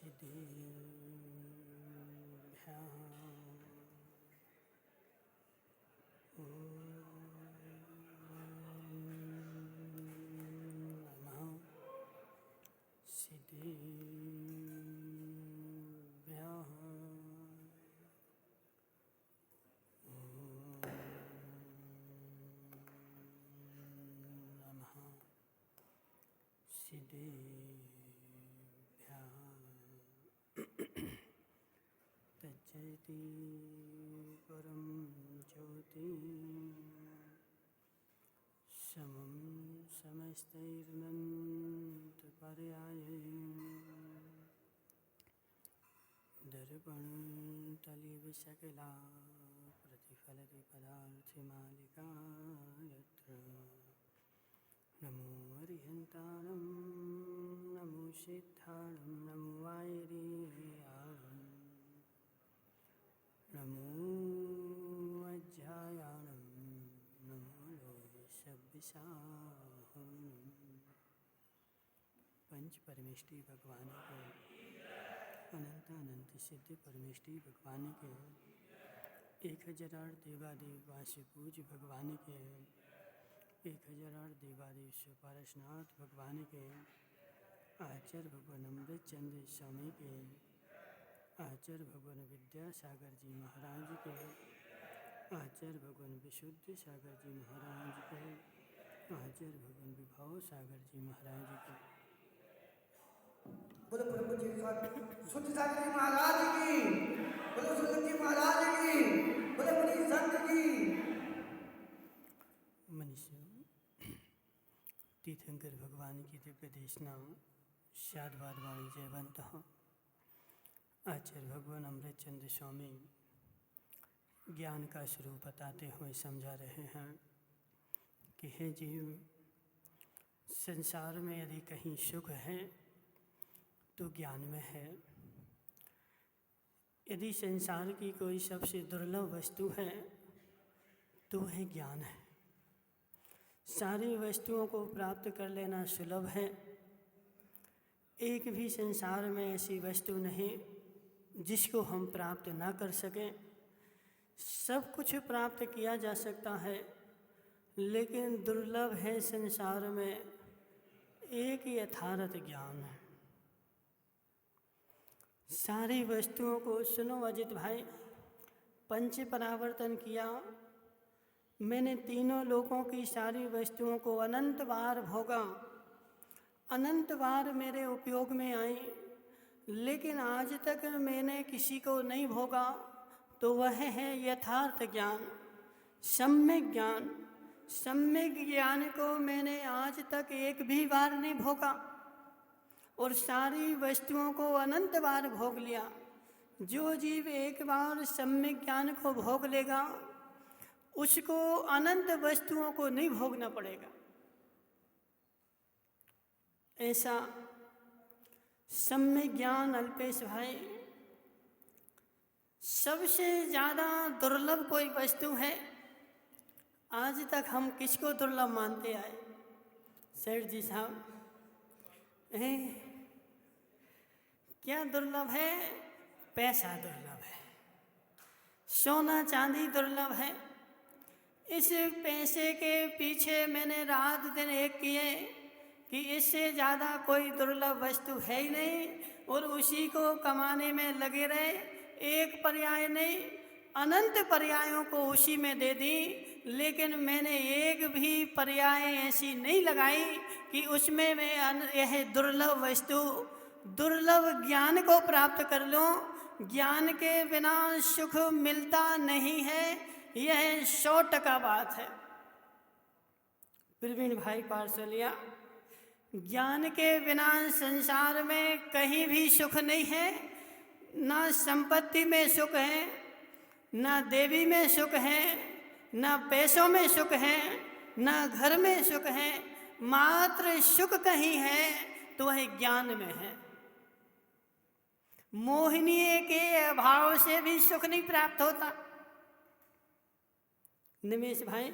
सिद्धिभ्यां नमः सिद्धिभ्यां नमः सिद्धिभ्यां तज्जयति परं ज्योति समं समस्तैरनन्तपर्यायै दर्पणतलिविशकला प्रतिफलति पदार्थमालिका यत्र नमो हरिहन्तारं नमो सिद्धारं नमो वायरीयारं नमो अज्जायानं नमो लोहिसब्बिसाहं पंच परमेष्टि भगवान के अनंत अनंत सिद्धि परमेष्टि भगवान के 1008 देवादेव वास्य पूज्य भगवान के 1008 देवादेव पारसनाथ भगवान के आचार्य भगवान अमृतचंद्र स्वामी के आचार्य भगवान विद्यासागर जी महाराज के आचार्य भगवान विशुद्ध सागर जी महाराज के आचार्य भगवान विभव सागर जी महाराज के बोलो प्रभु जी शुद्ध सागर जी महाराज की, बोलो सुंदर जी महाराज की, बोलो मुनि संत की। मनुष्य तीर्थंकर भगवान की दिव्य देशना शादवाद वाणी जयवंत आचार्य भगवान अमृतचंद्र स्वामी ज्ञान का स्वरूप बताते हुए समझा रहे हैं कि हे जीव, संसार में यदि कहीं सुख है तो ज्ञान में है। यदि संसार की कोई सबसे दुर्लभ वस्तु है तो वह ज्ञान है। सारी वस्तुओं को प्राप्त कर लेना सुलभ है, एक भी संसार में ऐसी वस्तु नहीं जिसको हम प्राप्त ना कर सकें। सब कुछ प्राप्त किया जा सकता है, लेकिन दुर्लभ है संसार में एक यथार्थ ज्ञान है। सारी वस्तुओं को सुनो अजित भाई, पंच परावर्तन किया मैंने, तीनों लोकों की सारी वस्तुओं को अनंत बार भोगा, अनंत बार मेरे उपयोग में आई, लेकिन आज तक मैंने किसी को नहीं भोगा। तो वह है यथार्थ ज्ञान, सम्यक ज्ञान। सम्यक ज्ञान को मैंने आज तक एक भी बार नहीं भोगा और सारी वस्तुओं को अनंत बार भोग लिया। जो जीव एक बार सम्यक ज्ञान को भोग लेगा उसको अनंत वस्तुओं को नहीं भोगना पड़ेगा। ऐसा सम्यक ज्ञान अल्पेश भाई सबसे ज़्यादा दुर्लभ कोई वस्तु है, आज तक हम किसको दुर्लभ मानते आए? सेठ जी साहब, क्या दुर्लभ है? पैसा दुर्लभ है, सोना चांदी दुर्लभ है। इस पैसे के पीछे मैंने रात दिन एक किए कि इससे ज़्यादा कोई दुर्लभ वस्तु है ही नहीं, और उसी को कमाने में लगे रहे। एक पर्याय नहीं, अनंत पर्यायों को उसी में दे दी, लेकिन मैंने एक भी पर्याय ऐसी नहीं लगाई कि उसमें मैं यह दुर्लभ वस्तु, दुर्लभ ज्ञान को प्राप्त कर लूं। ज्ञान के बिना सुख मिलता नहीं है, यह 100% बात है। प्रवीण भाई पार्सलिया, ज्ञान के बिना संसार में कहीं भी सुख नहीं है। ना संपत्ति में सुख है, ना देवी में सुख है, ना पैसों में सुख है, ना घर में सुख है। मात्र सुख कहीं है तो वह ज्ञान में है। मोहिनी के अभाव से भी सुख नहीं प्राप्त होता। निमेश भाई,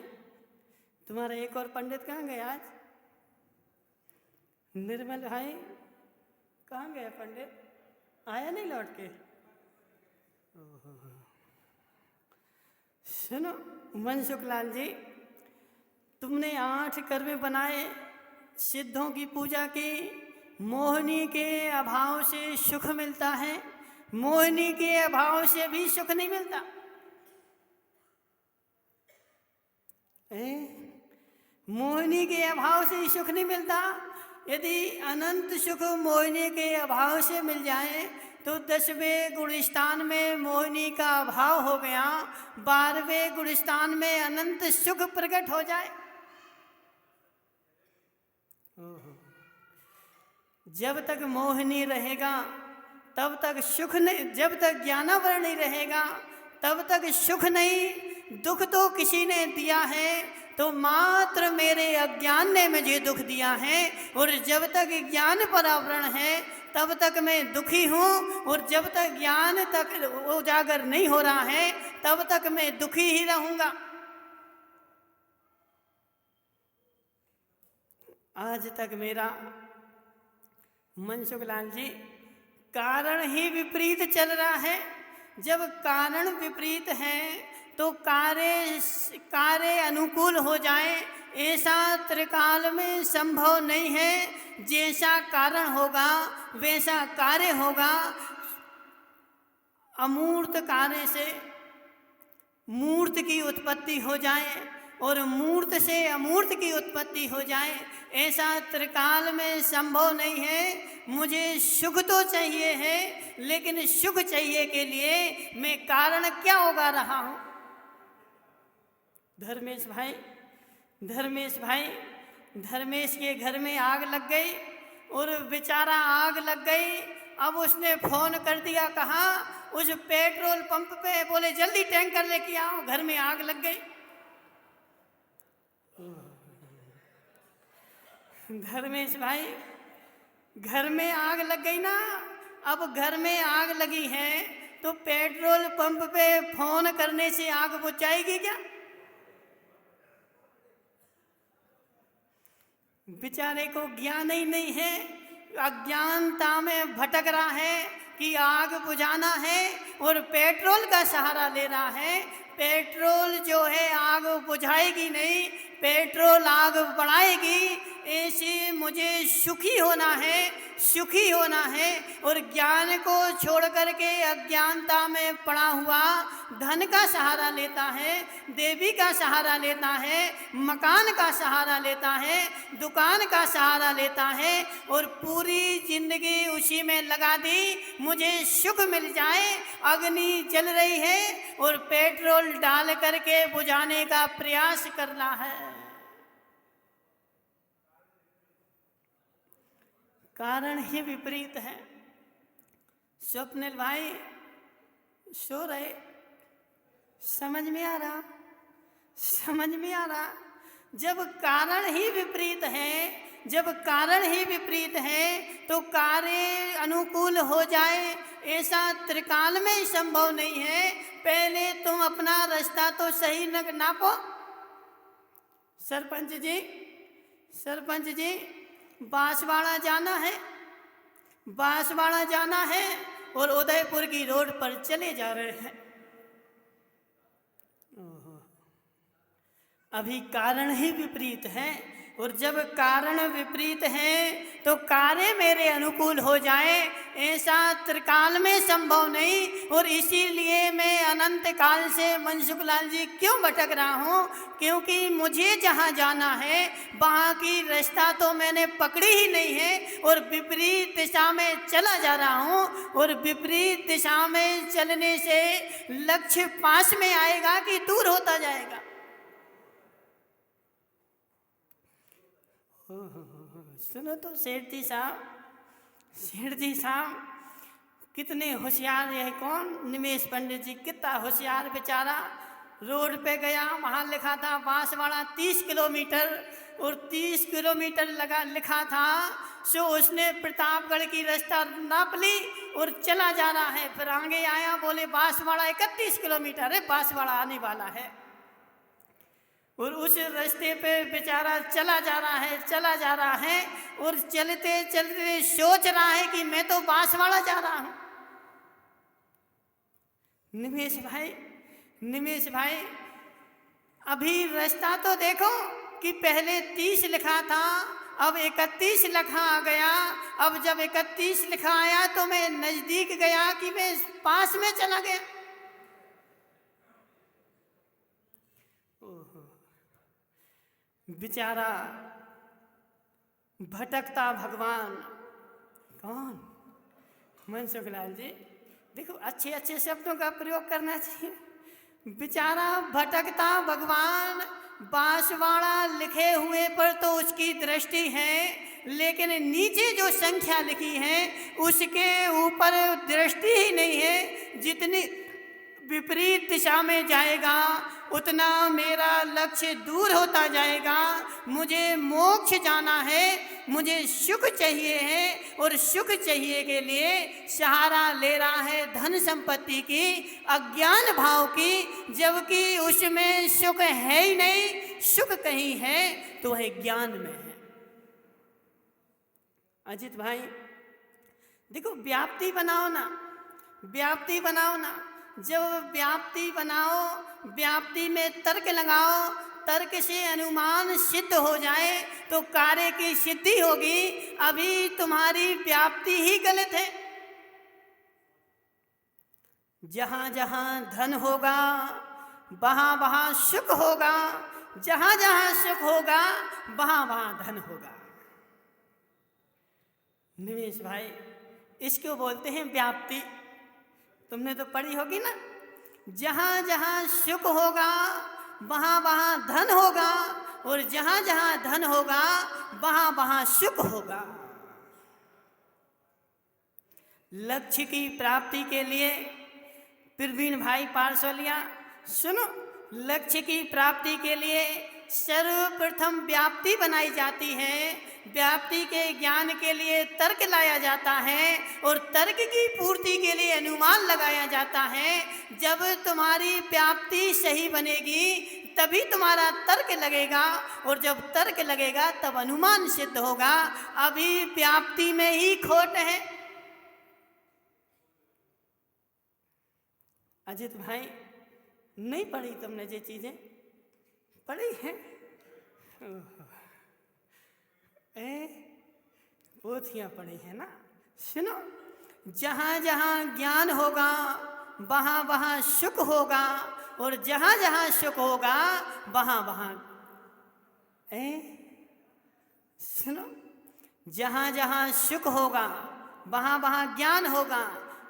तुम्हारा एक और पंडित कहाँ गया आज? निर्मल भाई, कहाँ गया पंडित? आया नहीं लौट के? सुनो मनसुख लाल जी, तुमने 8 कर्म बनाए, सिद्धों की पूजा की। मोहिनी के अभाव से सुख मिलता है, मोहिनी के अभाव से भी सुख नहीं मिलता। मोहिनी के अभाव से ही सुख नहीं मिलता। यदि अनंत सुख मोहिनी के अभाव से मिल जाए तो 10वें गुणस्थान में मोहिनी का अभाव हो गया, 12वें गुणस्थान में अनंत सुख प्रकट हो जाए। जब तक मोहिनी रहेगा तब तक सुख नहीं, जब तक ज्ञानावरण नहीं रहेगा तब तक सुख नहीं। दुख तो किसी ने दिया है तो मात्र मेरे अज्ञान ने मुझे दुख दिया है, और जब तक ज्ञान पर आवरण है तब तक मैं दुखी हूँ, और जब तक ज्ञान तक उजागर नहीं हो रहा है तब तक मैं दुखी ही रहूँगा। आज तक मेरा मनसुख लाल जी कारण ही विपरीत चल रहा है। जब कारण विपरीत है तो कार्य अनुकूल हो जाए ऐसा त्रिकाल में संभव नहीं है। जैसा कारण होगा वैसा कार्य होगा। अमूर्त कार्य से मूर्त की उत्पत्ति हो जाए और मूर्त से अमूर्त की उत्पत्ति हो जाए, ऐसा त्रिकाल में संभव नहीं है। मुझे सुख तो चाहिए है, लेकिन सुख चाहिए के लिए मैं कारण क्या उगा रहा हूँ? धर्मेश भाई, धर्मेश के घर में आग लग गई और बेचारा आग लग गई। अब उसने फोन कर दिया, कहा उस पेट्रोल पंप पे, बोले जल्दी टैंकर लेके आओ, घर में आग लग गई। धर्मेश भाई, घर में आग लग गई ना। अब घर में आग लगी है तो पेट्रोल पंप पे फोन करने से आग बुझ जाएगी क्या? बेचारे को ज्ञान ही नहीं है, अज्ञानता में भटक रहा है कि आग बुझाना है और पेट्रोल का सहारा ले रहा है। पेट्रोल जो है आग बुझाएगी नहीं, पेट्रोल आग बढ़ाएगी। ऐसे मुझे सुखी होना है और ज्ञान को छोड़ करके अज्ञानता में पड़ा हुआ धन का सहारा लेता है, देवी का सहारा लेता है, मकान का सहारा लेता है, दुकान का सहारा लेता है और पूरी जिंदगी उसी में लगा दी। मुझे सुख मिल जाए। अग्नि जल रही है और पेट्रोल डाल करके बुझाने का प्रयास करना है। कारण ही विपरीत है। स्वप्निल भाई सो रहे, समझ में आ रहा? जब कारण ही विपरीत है तो कार्य अनुकूल हो जाए ऐसा त्रिकाल में संभव नहीं है। पहले तुम अपना रास्ता तो सही नापो। सरपंच जी बांसवाड़ा जाना है और उदयपुर की रोड पर चले जा रहे हैं। अभी कारण ही विपरीत है, और जब कारण विपरीत है तो कार्य मेरे अनुकूल हो जाए ऐसा त्रिकाल में संभव नहीं। और इसीलिए मैं अनंत काल से मनसुख लाल जी क्यों भटक रहा हूँ? क्योंकि मुझे जहाँ जाना है वहाँ की रास्ता तो मैंने पकड़ी ही नहीं है और विपरीत दिशा में चला जा रहा हूँ। और विपरीत दिशा में चलने से लक्ष्य पास में आएगा कि दूर होता जाएगा? सुनो तो सेठ जी साहब कितने होशियार है। कौन? निमेश पंडित जी कितना होशियार बेचारा। रोड पे गया, वहाँ लिखा था बांसवाड़ा 30 किलोमीटर और 30 किलोमीटर लिखा था। सो उसने प्रतापगढ़ की रास्ता नाप ली और चला जा रहा है। फिर आगे आया, बोले बांसवाड़ा 31 किलोमीटर है, बांसवाड़ा आने वाला है। और उस रास्ते पे बेचारा चला जा रहा है और चलते चलते सोच रहा है कि मैं तो बांसवाड़ा जा रहा हूँ। निमेश भाई अभी रास्ता तो देखो कि पहले 30 लिखा था, अब 31 लिखा आ गया। अब जब 31 लिखा आया तो मैं नजदीक गया कि मैं पास में चला गया। ओहो, बेचारा भटकता भगवान। कौन? मनसुख लाल जी। देखो अच्छे अच्छे शब्दों का प्रयोग करना चाहिए। बेचारा भटकता भगवान, बांसवाड़ा लिखे हुए पर तो उसकी दृष्टि है, लेकिन नीचे जो संख्या लिखी है उसके ऊपर दृष्टि ही नहीं है। जितनी विपरीत दिशा में जाएगा उतना मेरा लक्ष्य दूर होता जाएगा। मुझे मोक्ष जाना है, मुझे सुख चाहिए है, और सुख चाहिए के लिए सहारा ले रहा है धन संपत्ति की, अज्ञान भाव की, जबकि उसमें सुख है ही नहीं। सुख कहीं है तो वह ज्ञान में है। अजित भाई देखो, व्याप्ति बनाओ ना, व्याप्ति बनाओ ना। जब व्याप्ति बनाओ, व्याप्ति में तर्क लगाओ, तर्क से अनुमान सिद्ध हो जाए तो कार्य की सिद्धि होगी। अभी तुम्हारी व्याप्ति ही गलत है। जहां जहां धन होगा वहां वहां सुख होगा, जहां जहां सुख होगा वहां वहां धन होगा। निमेश भाई, इसको बोलते हैं व्याप्ति। तुमने तो पढ़ी होगी ना, जहां जहां सुख होगा वहां वहां धन होगा, और जहां जहां धन होगा वहां वहां सुख होगा। लक्ष्य की प्राप्ति के लिए प्रवीण भाई पारसोलिया सुनो, लक्ष्य की प्राप्ति के लिए सर्वप्रथम व्याप्ति बनाई जाती है। व्याप्ति के ज्ञान के लिए तर्क लाया जाता है, और तर्क की पूर्ति के लिए अनुमान लगाया जाता है। जब तुम्हारी व्याप्ति सही बनेगी तभी तुम्हारा तर्क लगेगा, और जब तर्क लगेगा तब अनुमान सिद्ध होगा। अभी व्याप्ति में ही खोट है। अजित भाई, नहीं पढ़ी तुमने ये चीजें? पढ़ी हैं? पोथियां पढ़ी है ना। सुनो, जहां जहां ज्ञान होगा वहां वहां सुख होगा, और जहां जहां सुख होगा वहां वहां सुनो, जहां जहां सुख होगा वहां वहां ज्ञान होगा,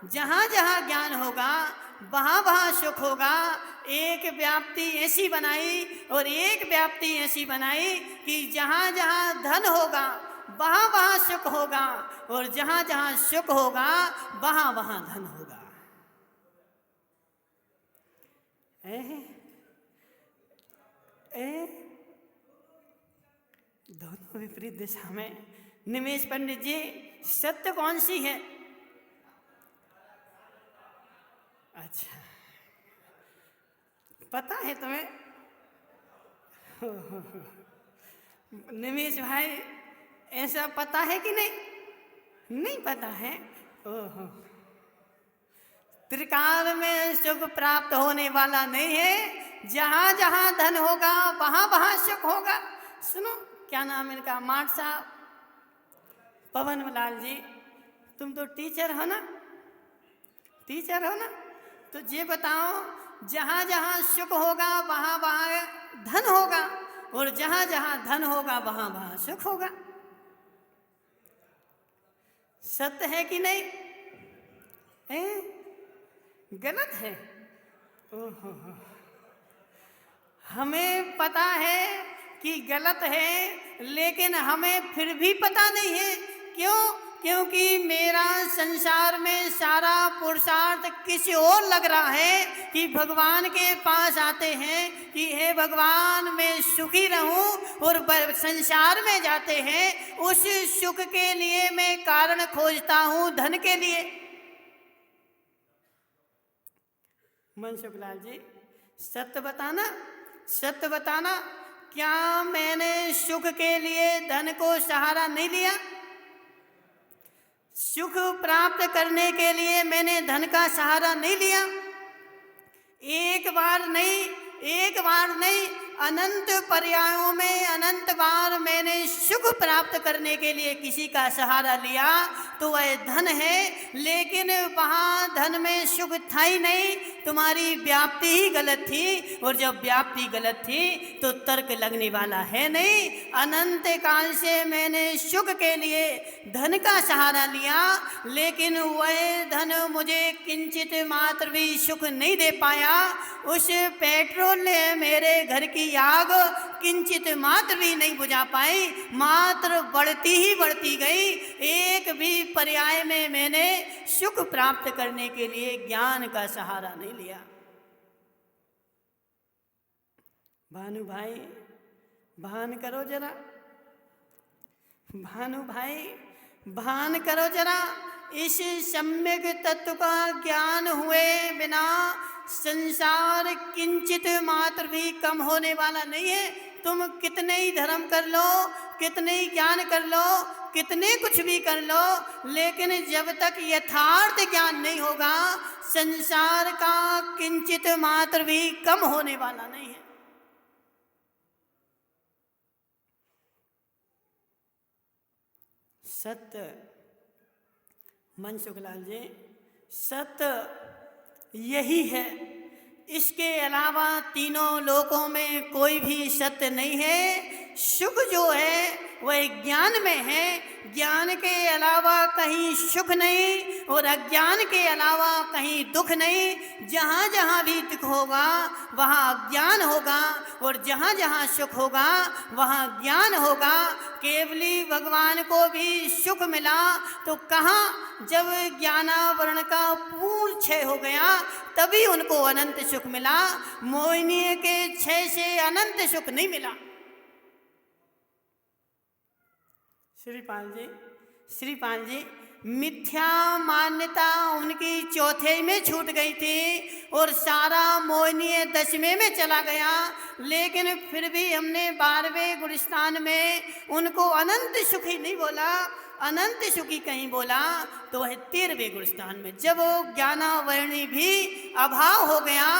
जहां जहां ज्ञान होगा वहां वहां सुख होगा। एक व्याप्ति ऐसी बनाई और एक व्याप्ति ऐसी बनाई कि जहां जहां धन होगा वहां वहां सुख होगा, और जहां जहां सुख होगा वहां वहां धन होगा। दोनों विपरीत दिशा में। निमेश पंडित जी, सत्य कौन सी है? अच्छा, पता है तुम्हें? निमेश भाई, ऐसा पता है कि नहीं? नहीं पता है। ओहो, त्रिकाल में सुख प्राप्त होने वाला नहीं है। जहां जहां धन होगा वहां वहां सुख होगा। सुनो, क्या नाम इनका? माठ साहब, पवन लाल जी। तुम तो टीचर हो ना, टीचर हो ना, तो ये बताओ, जहां जहां सुख होगा वहां वहां धन होगा, और जहां जहां धन होगा वहां वहां सुख होगा। सत्य है कि नहीं? गलत है। ओहो, हमें पता है कि गलत है, लेकिन हमें फिर भी पता नहीं है। क्यों? क्योंकि मेरा संसार में सारा पुरुषार्थ किसी और लग रहा है कि भगवान के पास आते हैं कि हे भगवान मैं सुखी रहूं, और संसार में जाते हैं उस सुख के लिए मैं कारण खोजता हूं, धन के लिए। मनसुख लाल जी, सत्य बताना, सत्य बताना, क्या मैंने सुख के लिए धन को सहारा नहीं लिया? सुख प्राप्त करने के लिए मैंने धन का सहारा नहीं लिया? एक बार नहीं, एक बार नहीं, अनंत पर्यायों में अनंत बार मैंने सुख प्राप्त करने के लिए किसी का सहारा लिया तो वह धन है, लेकिन वहाँ धन में सुख था ही नहीं, तुम्हारी व्याप्ति ही गलत थी। और जब व्याप्ति गलत थी तो तर्क लगने वाला है नहीं। अनंत काल से मैंने सुख के लिए धन का सहारा लिया, लेकिन वह धन मुझे किंचित मात्र भी सुख नहीं दे पाया। उस पेट्रोल ने मेरे घर की आग किंचित मात्र भी नहीं बुझा पाई, मात्र बढ़ती ही बढ़ती गई। एक भी पर्याय में मैंने सुख प्राप्त करने के लिए ज्ञान का सहारा नहीं लिया। भानु भाई भान करो जरा, भानु भाई भान करो जरा, इस सम्यक तत्व का ज्ञान हुए बिना संसार किंचित मात्र भी कम होने वाला नहीं है। तुम कितने ही धर्म कर लो, कितने ही ज्ञान कर लो, कितने कुछ भी कर लो, लेकिन जब तक यथार्थ ज्ञान नहीं होगा संसार का किंचित मात्र भी कम होने वाला नहीं है। सत्य मनसुखलाल जी, सत्य यही है, इसके अलावा तीनों लोकों में कोई भी सत्य नहीं है। सुख जो है वह ज्ञान में है, ज्ञान के अलावा कहीं सुख नहीं और अज्ञान के अलावा कहीं दुख नहीं। जहाँ जहाँ भी दुख होगा वहाँ अज्ञान होगा और जहाँ जहाँ सुख होगा वहाँ ज्ञान होगा। केवली भगवान को भी सुख मिला तो कहाँ, जब ज्ञानावरण का पूर्ण क्षय हो गया तभी उनको अनंत सुख मिला। मोहिनी के क्षय से अनंत सुख नहीं मिला। श्रीपाल जी मिथ्या मान्यता उनकी चौथे में छूट गई थी और सारा मोहिनी 10वें में चला गया, लेकिन फिर भी हमने 12वें गुलिस्तान में उनको अनंत सुखी नहीं बोला, अनंत सुखी कहीं बोला तो वह 13वें गुलिस्तान में, जब वो ज्ञानावरणी भी अभाव हो गया।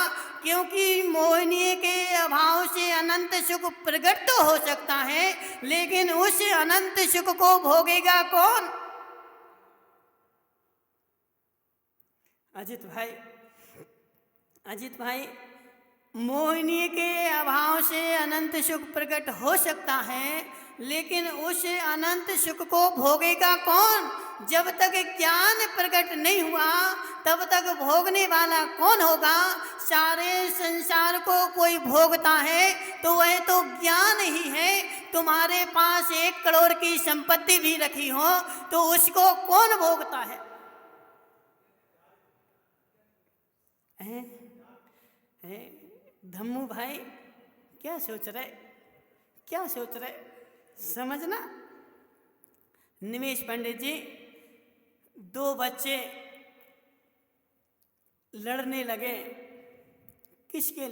क्योंकि मोहिनी के अभाव से अनंत सुख प्रकट तो हो सकता है, लेकिन उस अनंत सुख को भोगेगा कौन? अजित भाई, मोहिनी के अभाव से अनंत सुख प्रकट हो सकता है, लेकिन उस अनंत सुख को भोगेगा कौन? जब तक ज्ञान प्रकट नहीं हुआ तब तक भोगने वाला कौन होगा? सारे संसार को कोई भोगता है तो वह तो ज्ञान ही है। तुम्हारे पास 1 करोड़ की संपत्ति भी रखी हो तो उसको कौन भोगता है? धम्मू भाई क्या सोच रहे समझना। निमेश पंडित जी, 2 बच्चे लड़ने लगे, किसके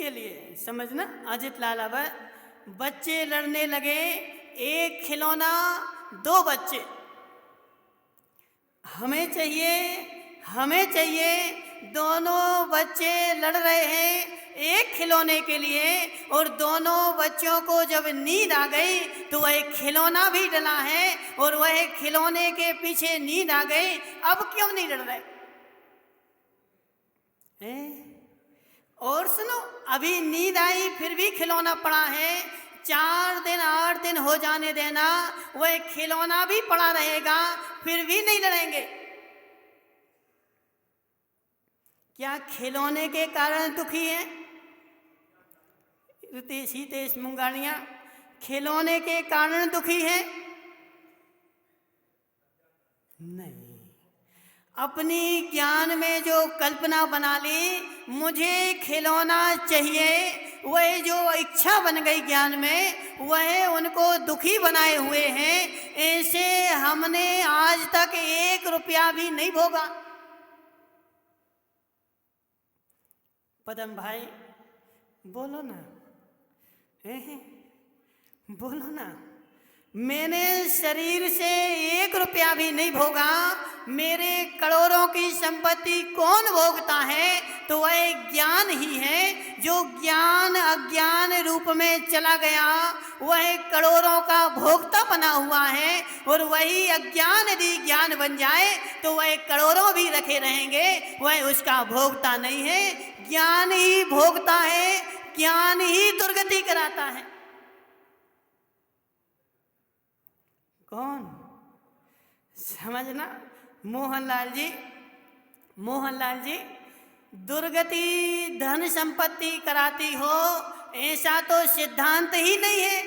लिए समझना। अजित लाला बच्चे लड़ने लगे, एक खिलौना 2 बच्चे, हमें चाहिए। दोनों बच्चे लड़ रहे हैं एक खिलौने के लिए, और दोनों बच्चों को जब नींद आ गई तो वह खिलौना भी डला है और वह खिलौने के पीछे नींद आ गई। अब क्यों नहीं लड़ रहे हैं? और सुनो, अभी नींद आई फिर भी खिलौना पड़ा है। 4 दिन 8 दिन हो जाने देना, वह खिलौना भी पड़ा रहेगा, फिर भी नहीं लड़ेंगे। क्या खिलौने के कारण दुखी है? रितेश हितेश मुंगाड़िया, खिलौने के कारण दुखी है? नहीं। अपनी ज्ञान में जो कल्पना बना ली, मुझे खिलौना चाहिए, वह जो इच्छा बन गई ज्ञान में, वह उनको दुखी बनाए हुए हैं। ऐसे हमने आज तक 1 रुपया भी नहीं भोगा। पदम भाई बोलो ना, बोलो ना। मैंने शरीर से 1 रुपया भी नहीं भोगा, मेरे करोड़ों की संपत्ति कौन भोगता है? तो वह ज्ञान ही है। जो ज्ञान अज्ञान रूप में चला गया वह करोड़ों का भोक्ता बना हुआ है, और वही अज्ञान यदि ज्ञान बन जाए तो वह करोड़ों भी रखे रहेंगे, वह उसका भोक्ता नहीं है। ज्ञान ही भोगता है, ज्ञान ही दुर्गति कराता है। कौन? समझना मोहनलाल जी, दुर्गति धन संपत्ति कराती हो ऐसा तो सिद्धांत ही नहीं है।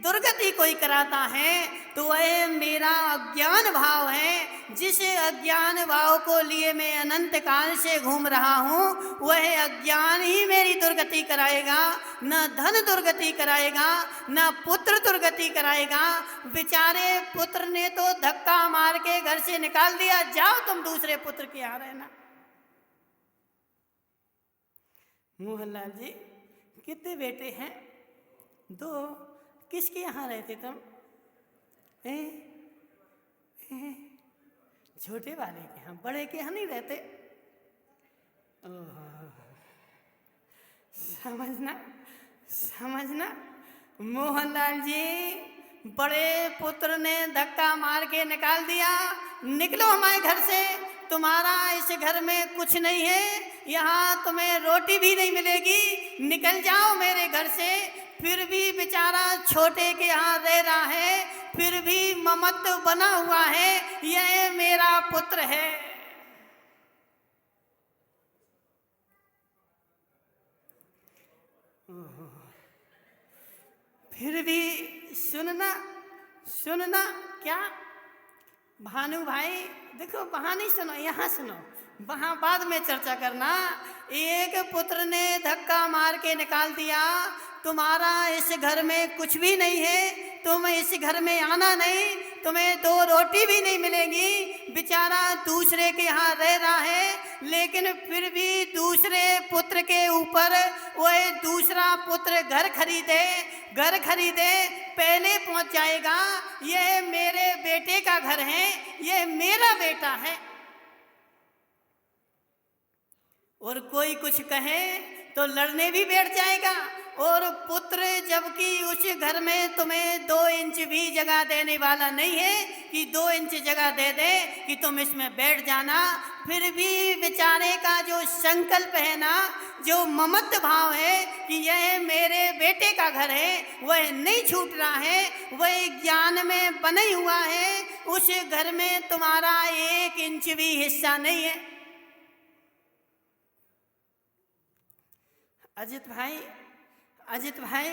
दुर्गति कोई कराता है तो वह मेरा अज्ञान भाव है। जिस अज्ञान भाव को लिए मैं अनंत काल से घूम रहा हूँ, वह अज्ञान ही मेरी दुर्गति कराएगा। न धन दुर्गति कराएगा, न पुत्र दुर्गति कराएगा। बेचारे पुत्र ने तो धक्का मार के घर से निकाल दिया, जाओ तुम दूसरे पुत्र के यहाँ रहना। मोहनलाल जी, कितने बेटे हैं? 2। किसके यहाँ रहते तुम? छोटे वाले के यहाँ, बड़े के यहाँ नहीं रहते? समझना मोहनलाल जी, बड़े पुत्र ने धक्का मार के निकाल दिया, निकलो हमारे घर से, तुम्हारा इस घर में कुछ नहीं है, यहाँ तुम्हें रोटी भी नहीं मिलेगी, निकल जाओ मेरे घर से। फिर भी बेचारा छोटे के यहाँ रह रहा है, फिर भी ममत्व बना हुआ है, यह मेरा पुत्र है। फिर भी सुनना क्या भानु भाई, देखो वहाँ नहीं सुनो, यहाँ सुनो, वहाँ बाद में चर्चा करना। एक पुत्र ने धक्का मार के निकाल दिया, तुम्हारा इस घर में कुछ भी नहीं है, तुम इस घर में आना नहीं, तुम्हें 2 रोटी भी नहीं मिलेगी। बेचारा दूसरे के यहाँ रह रहा है, लेकिन फिर भी दूसरे पुत्र के ऊपर वह दूसरा पुत्र घर खरीदे पहले पहुंच जाएगा। यह मेरे बेटे का घर है, यह मेरा बेटा है। और कोई कुछ कहे तो लड़ने भी बैठ जाएगा। और पुत्र जबकि उस घर में तुम्हें 2 इंच भी जगह देने वाला नहीं है कि 2 इंच जगह दे दे कि तुम इसमें बैठ जाना, फिर भी बेचारे का जो संकल्प है ना, जो ममत्व भाव है कि यह मेरे बेटे का घर है, वह नहीं छूट रहा है, वह ज्ञान में बना हुआ है। उस घर में तुम्हारा 1 इंच भी हिस्सा नहीं है। अजित भाई,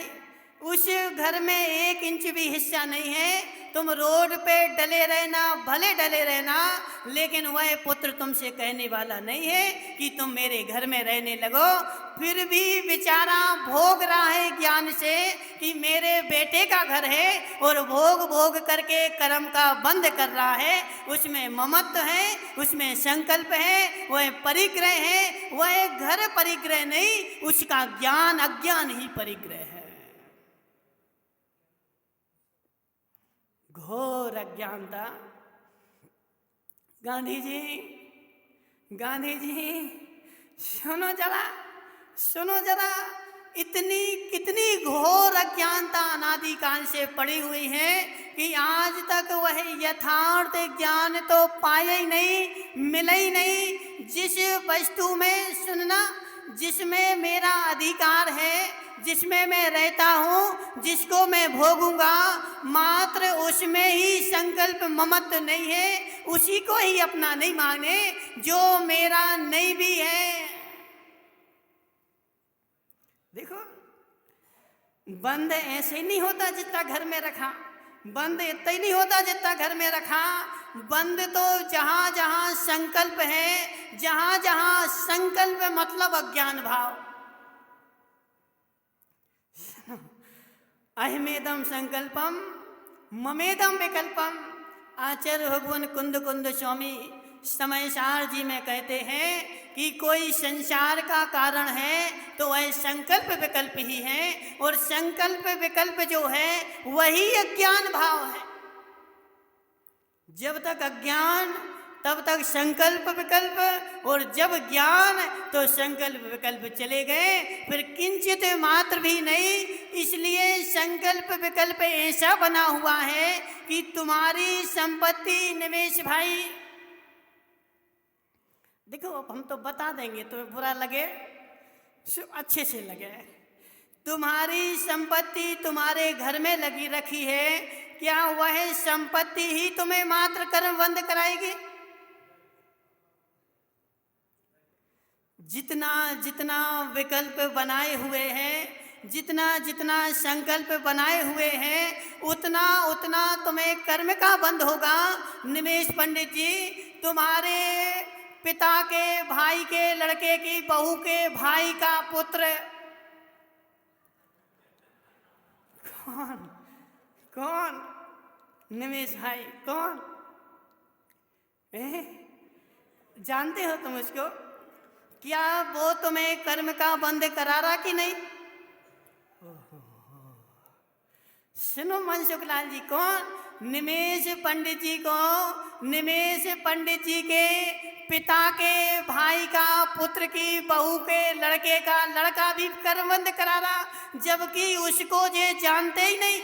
उस घर में 1 इंच भी हिस्सा नहीं है। तुम रोड पे डले रहना, भले डले रहना, लेकिन वह पुत्र तुमसे कहने वाला नहीं है कि तुम मेरे घर में रहने लगो। फिर भी बेचारा भोग रहा है ज्ञान से कि मेरे बेटे का घर है, और भोग करके कर्म का बंद कर रहा है। उसमें ममत्व है, उसमें संकल्प है, वह परिग्रह है। वह घर परिग्रह नहीं, उसका ज्ञान अज्ञान ही परिग्रह है। घोर अज्ञानता। गांधी जी सुनो जरा, कितनी घोर अज्ञानता अनादिकाल से पड़ी हुई है कि आज तक वह यथार्थ ज्ञान तो पाया ही नहीं, मिला ही नहीं। जिस वस्तु में सुनना, जिसमें मेरा अधिकार है, जिसमें मैं रहता हूँ, जिसको मैं भोगूंगा, मात्र उसमें ही संकल्प ममत्व नहीं है, उसी को ही अपना नहीं माने जो मेरा नहीं भी है। देखो, बंद ऐसे ही नहीं होता जितना घर में रखा, बंद इतना ही नहीं होता जितना घर में रखा। बंद तो जहाँ जहाँ संकल्प है, जहाँ जहाँ संकल्प मतलब अज्ञान भाव। अहमेदम संकल्पम ममेदम विकल्पम। आचार्य भगवान कुंद स्वामी समयसार जी में कहते हैं कि कोई संसार का कारण है तो वह संकल्प विकल्प ही है, और संकल्प विकल्प जो है वही अज्ञान भाव है। जब तक अज्ञान तब तक संकल्प विकल्प, और जब ज्ञान तो संकल्प विकल्प चले गए, फिर किंचित मात्र भी नहीं। इसलिए संकल्प विकल्प ऐसा बना हुआ है कि तुम्हारी संपत्ति, निमेश भाई, देखो अब हम तो बता देंगे, तुम्हें बुरा लगे अच्छे से लगे। तुम्हारी संपत्ति तुम्हारे घर में लगी रखी है, क्या वह संपत्ति ही तुम्हें मात्र कर्म बंद कराएगी? जितना जितना विकल्प बनाए हुए हैं, जितना जितना संकल्प बनाए हुए हैं, उतना उतना तुम्हें कर्म का बंध होगा। निमेश पंडित जी, तुम्हारे पिता के भाई के लड़के की बहू के भाई का पुत्र कौन? कौन? निमेश भाई कौन? जानते हो तुम उसको? क्या वो तुम्हें कर्म का बंध करा रहा कि नहीं? सुनो मनसुखलाल जी, कौन? निमेश पंडित जी को, निमेश पंडित जी के पिता के भाई का पुत्र की बहू के लड़के का लड़का भी कर्मबंध करा रहा, जबकि उसको ये जानते ही नहीं।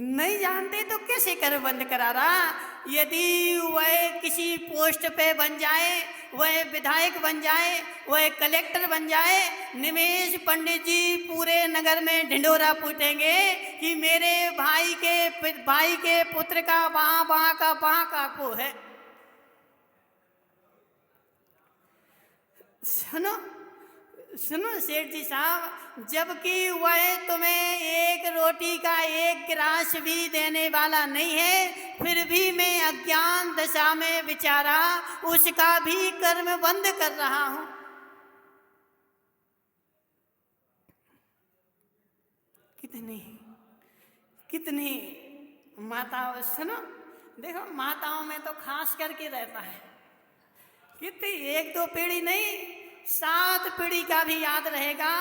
नहीं जानते तो कैसे कर्मबंध करा रहा? यदि वह किसी पोस्ट पे बन जाए, वह विधायक बन जाए, वह कलेक्टर बन जाए, निमेश पंडित जी पूरे नगर में ढिंढोरा पीटेंगे कि मेरे भाई के पुत्र का वहाँ का को है। सुनो सुनो सेठ जी साहब, जबकि वह तुम्हें एक रोटी का एक गिलास भी देने वाला नहीं है, फिर भी मैं अज्ञान दशा में बेचारा उसका भी कर्म बंद कर रहा हूं। कितनी माताओं, सुनो देखो, माताओं में तो खास करके रहता है, कितनी एक दो पीढ़ी नहीं, 7 पीढ़ी का भी याद रहेगा।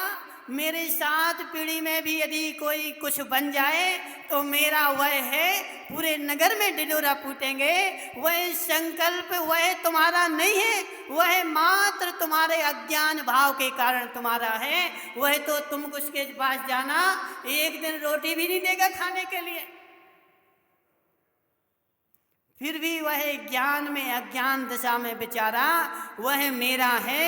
मेरे 7 पीढ़ी में भी यदि कोई कुछ बन जाए तो मेरा वह है, पूरे नगर में ढिंढोरा पीटेंगे। वह संकल्प वह तुम्हारा नहीं है, वह मात्र तुम्हारे अज्ञान भाव के कारण तुम्हारा है। वह तो तुम उसके पास जाना, एक दिन रोटी भी नहीं देगा खाने के लिए, फिर भी वह ज्ञान में अज्ञान दशा में बेचारा वह मेरा है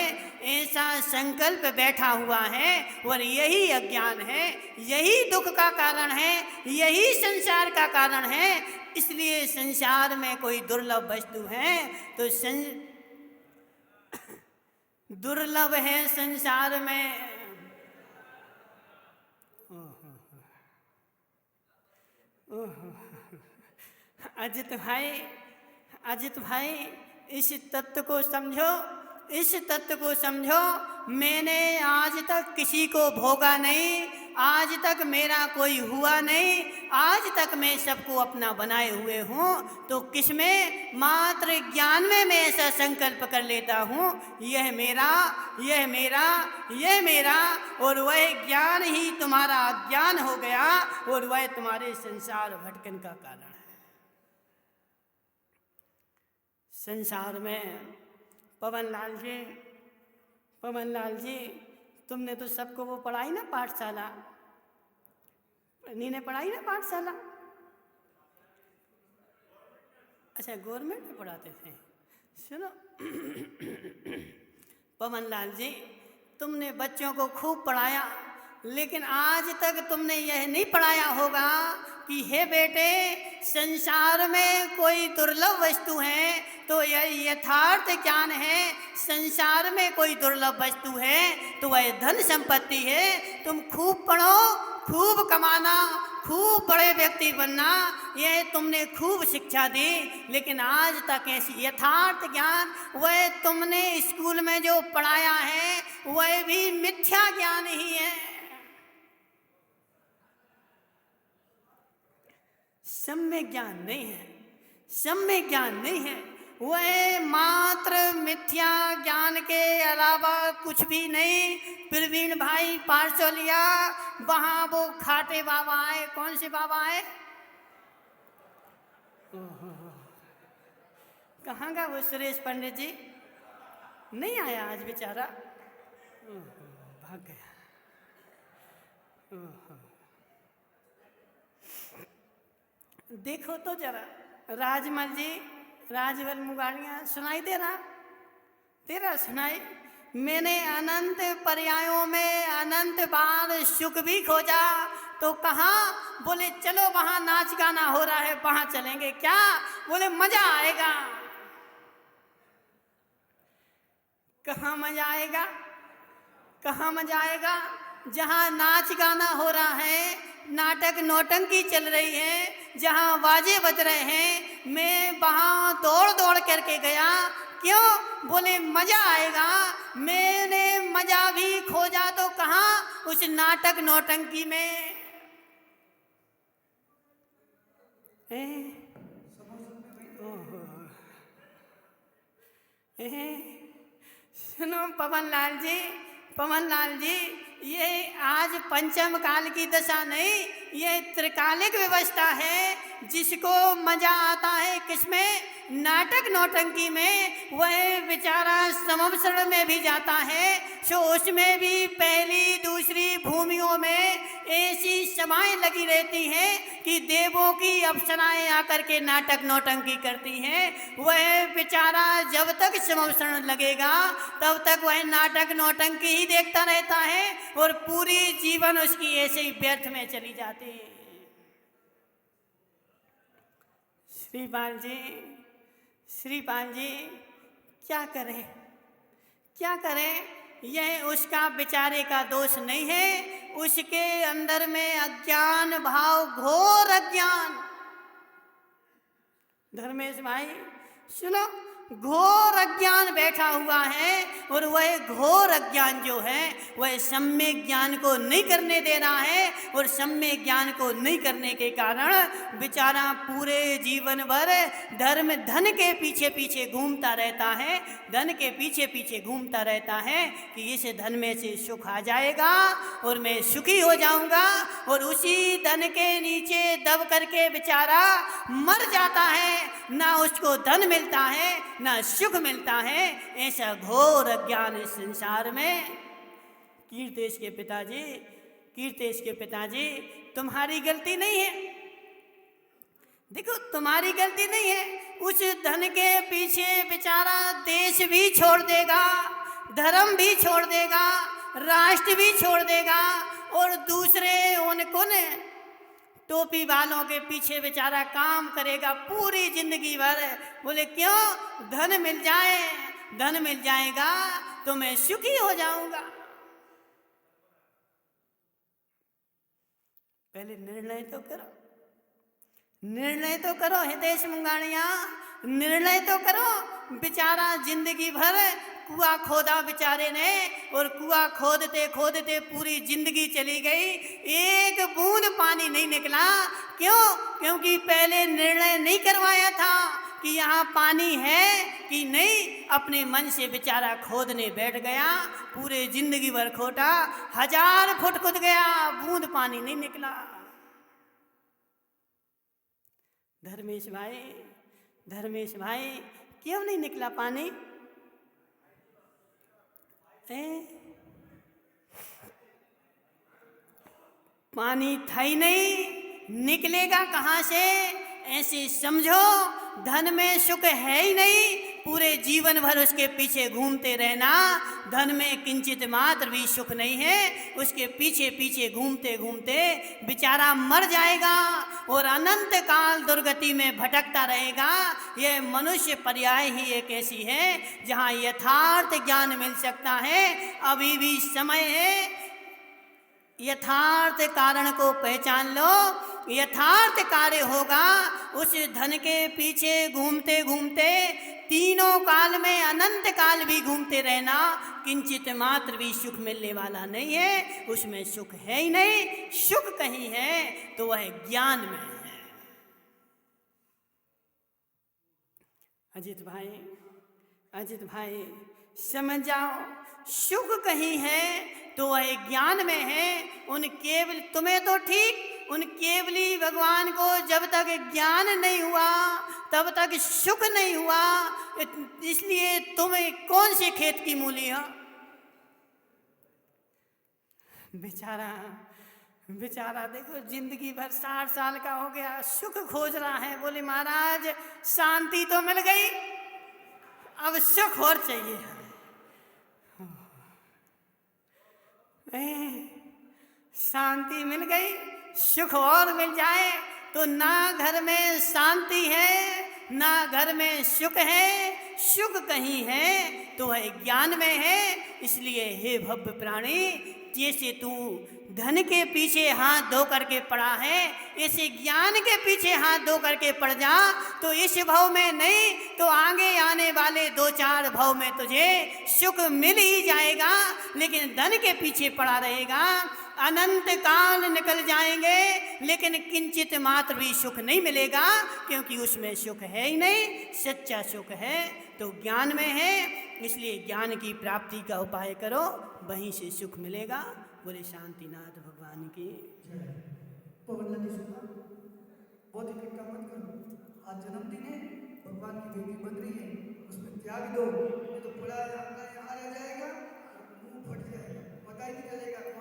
ऐसा संकल्प बैठा हुआ है। और यही अज्ञान है, यही दुख का कारण है, यही संसार का कारण है। इसलिए संसार में कोई दुर्लभ वस्तु है तो दुर्लभ है संसार में। अजित भाई इस तत्व को समझो, इस तत्व को समझो। मैंने आज तक किसी को भोगा नहीं, आज तक मेरा कोई हुआ नहीं, आज तक मैं सबको अपना बनाए हुए हूँ। तो किसमें? मात्र ज्ञान में मैं ऐसा संकल्प कर लेता हूँ, यह मेरा, यह मेरा, यह मेरा, और वह ज्ञान ही तुम्हारा अज्ञान हो गया और वह तुम्हारे संसार भटकन का कारण है। संसार में पवन लाल जी, तुमने तो सबको वो पढ़ाई ना पाठशाला, नी ने पढ़ाई ना पाठशाला? अच्छा, गवर्नमेंट में पढ़ाते थे। सुनो पवन लाल जी, तुमने बच्चों को खूब पढ़ाया, लेकिन आज तक तुमने यह नहीं पढ़ाया होगा कि हे बेटे, संसार में कोई दुर्लभ वस्तु है तो यह यथार्थ ज्ञान है। संसार में कोई दुर्लभ वस्तु है तो वह धन संपत्ति है। तुम खूब पढ़ो, खूब कमाना, खूब बड़े व्यक्ति बनना, यह तुमने खूब शिक्षा दी, लेकिन आज तक ऐसी यथार्थ ज्ञान वह तुमने स्कूल में जो पढ़ाया है वह भी मिथ्या ज्ञान ही है। सम्यक ज्ञान नहीं है, सम्यक ज्ञान नहीं है, वह मात्र मिथ्या ज्ञान के अलावा कुछ भी नहीं। प्रवीण भाई पारसोलिया, वहाँ वो खाटे बाबा आए, कौन से बाबा आए? कहाँ गया वो सुरेश पंडित जी? नहीं आया आज बेचारा, भाग गया। देखो तो जरा राजमल जी, राजमल मुगाड़ियाँ सुनाई दे रहा? तेरा सुनाई। मैंने अनंत पर्यायों में अनंत बार सुख भी खोजा, तो कहाँ? बोले चलो वहाँ नाच गाना हो रहा है, वहाँ चलेंगे। क्या? बोले मजा आएगा। कहाँ मजा आएगा? कहाँ मजा आएगा? जहाँ नाच गाना हो रहा है, नाटक नौटंकी चल रही है, जहाँ बाजे बज रहे हैं, मैं वहाँ दौड़ दौड़ करके गया। क्यों? बोले मजा आएगा। मैंने मजा भी खोजा तो कहाँ? उस नाटक नौटंकी में। सुनो पवनलाल जी, पवनलाल जी, ये आज पंचम काल की दशा नहीं, ये त्रिकालिक व्यवस्था है। जिसको मजा आता है किसमें? नाटक नौटंकी में, वह बेचारा समवसरण में भी जाता है। सो उसमें भी पहली दूसरी भूमियों में ऐसी समाएं लगी रहती हैं कि देवों की अप्सराएं आकर के नाटक नौटंकी करती हैं। वह बेचारा जब तक समवसरण लगेगा तब तक वह नाटक नौटंकी ही देखता रहता है और पूरी जीवन उसकी ऐसे ही व्यर्थ में चली जाती है। श्रीपाल जी, श्रीपाल जी, क्या करें, क्या करें? यह उसका बेचारे का दोष नहीं है, उसके अंदर में अज्ञान भाव, घोर अज्ञान। धर्मेश भाई सुनो, घोर अज्ञान बैठा हुआ है और वह घोर अज्ञान जो है वह सम्यक ज्ञान को नहीं करने दे रहा है, और सम्यक ज्ञान को नहीं करने के कारण बेचारा पूरे जीवन भर धर्म धन के पीछे पीछे घूमता रहता है, धन के पीछे पीछे घूमता रहता है कि इस धन में से सुख आ जाएगा और मैं सुखी हो जाऊंगा, और उसी धन के नीचे दब करके बेचारा मर जाता है। ना उसको धन मिलता है ना सुख मिलता है। ऐसा घोर अज्ञान इस संसार में। कीर्तेश के पिताजी, कीर्तेश के पिताजी, तुम्हारी गलती नहीं है। देखो तुम्हारी गलती नहीं है। उस धन के पीछे बेचारा देश भी छोड़ देगा, धर्म भी छोड़ देगा, राष्ट्र भी छोड़ देगा, और दूसरे उनको टोपी वालों के पीछे बेचारा काम करेगा पूरी जिंदगी भर। बोले क्यों? धन मिल जाए, धन मिल जाएगा तो मैं सुखी हो जाऊंगा। पहले निर्णय तो करो, निर्णय तो करो हितेश मुंगाड़िया, निर्णय तो करो। बेचारा जिंदगी भर कुआं खोदा बेचारे ने, और कुआं खोदते खोदते पूरी जिंदगी चली गई, एक बूंद पानी नहीं निकला। क्यों? क्योंकि पहले निर्णय नहीं करवाया था कि यहाँ पानी है कि नहीं। अपने मन से बेचारा खोदने बैठ गया, पूरे जिंदगी भर खोटा, 1000 फुट खुद गया, बूंद पानी नहीं निकला। धर्मेश भाई, धर्मेश भाई, क्यों नहीं निकला पानी? पानी था ही नहीं, निकलेगा कहाँ से? ऐसे समझो धन में सुख है ही नहीं, पूरे जीवन भर उसके पीछे घूमते रहना। धन में किंचित मात्र भी सुख नहीं है, उसके पीछे पीछे घूमते घूमते बेचारा मर जाएगा और अनंत काल दुर्गति में भटकता रहेगा। यह मनुष्य पर्याय ही एक ऐसी है जहाँ यथार्थ ज्ञान मिल सकता है। अभी भी समय है, यथार्थ कारण को पहचान लो, यथार्थ कार्य होगा। उस धन के पीछे घूमते घूमते तीनों काल में अनंत काल भी घूमते रहना, किंचित मात्र भी सुख मिलने वाला नहीं है। उसमें सुख है ही नहीं। सुख कहीं है तो वह ज्ञान में है। अजित भाई, अजित भाई समझ जाओ, सुख कहीं है तो वह ज्ञान में है। उन केवल तुम्हें तो ठीक, उन केवली भगवान को जब तक ज्ञान नहीं हुआ तब तक सुख नहीं हुआ। इसलिए तुम्हें कौन से खेत की मूली हो? बेचारा देखो जिंदगी भर 60 साल का हो गया, सुख खोज रहा है। बोले महाराज शांति तो मिल गई, अब सुख और चाहिए। शांति मिल गई, सुख और मिल जाए तो ना घर में शांति है ना घर में सुख है। सुख कहीं है तो वह ज्ञान में है। इसलिए हे भव्य प्राणी, जैसे तू धन के पीछे हाथ धो करके पड़ा है, ऐसे ज्ञान के पीछे हाथ धो करके पड़ जा तो इस भव में नहीं तो आगे आने वाले 2-4 भव में तुझे सुख मिल ही जाएगा। लेकिन धन के पीछे पड़ा रहेगा, अनंत काल निकल जाएंगे लेकिन किंचित मात्र भी सुख नहीं मिलेगा, क्योंकि उसमें सुख है ही नहीं। सच्चा सुख है तो ज्ञान में है। इसलिए ज्ञान की प्राप्ति का उपाय करो, वहीं से सुख मिलेगा। बोले शांतिनाथ भगवान की। पवन नदी सुना, बहुत इकट्ठा मत करो। आज जन्मदिन है, भगवान की बेटी बन रही है, उसमें त्याग दो, नहीं तो बड़ा यहाँ रह जाएगा, मुंह फट जाएगा, पता ही नहीं चलेगा।